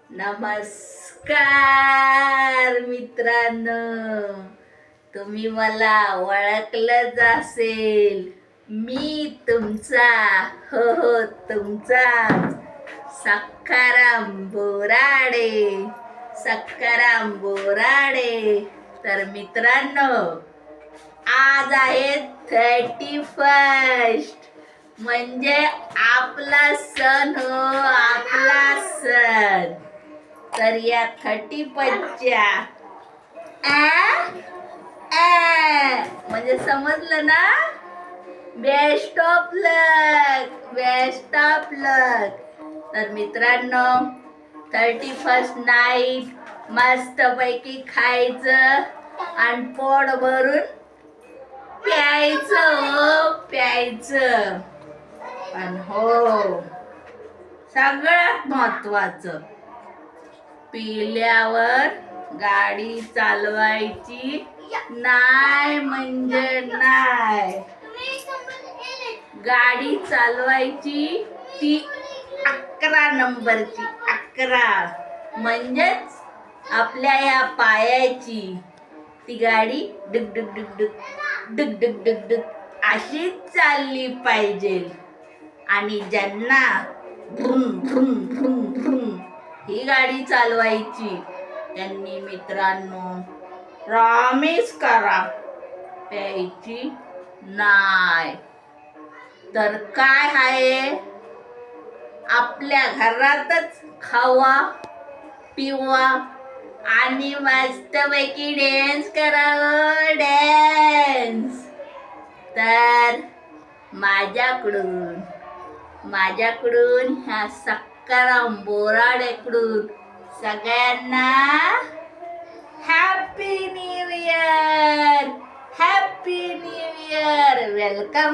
नमस्कार मित्रांनो, तुम्ही मला ओळखलंच असेल. मी तुमचा तुमचा सखाराम बोराडे. तर मित्रांनो, आज आहे 31st, म्हणजे आपला सण आपला सण. तर या 31च्या म्हणजे समजलं ना, बेस्ट ऑफ लक. तर मित्रांनो, 31st नाईट मस्तपैकी खायचं आणि पोट भरून प्यायचं. पण हो, सगळ्यात महत्वाचं, पिल्यावर गाडी चालवायची नाही, म्हणजे नाही. गाडी चालवायची ती 11 नंबरची, 11 म्हणजेच आपल्या या पायाची ती गाडी डुक डुक डुक डुक डुक डुक डुक डुक अशीच चालली पाहिजे. आणि ज्यांना भ्रुम भ्रुम भ्रुम भ्रुम ही गाडी चालवायची, त्यांनी मित्रांनो प्रॉमिस करा प्यायची नाही. तर काय आहे, आपल्या घरातच खावा पिवा आणि मस्तपैकी डान्स करावं, डान्स. तर माझ्याकडून ह्या सखाराम बोराडेकडून सगळ्यांना हॅपी न्यू इयर. वेलकम.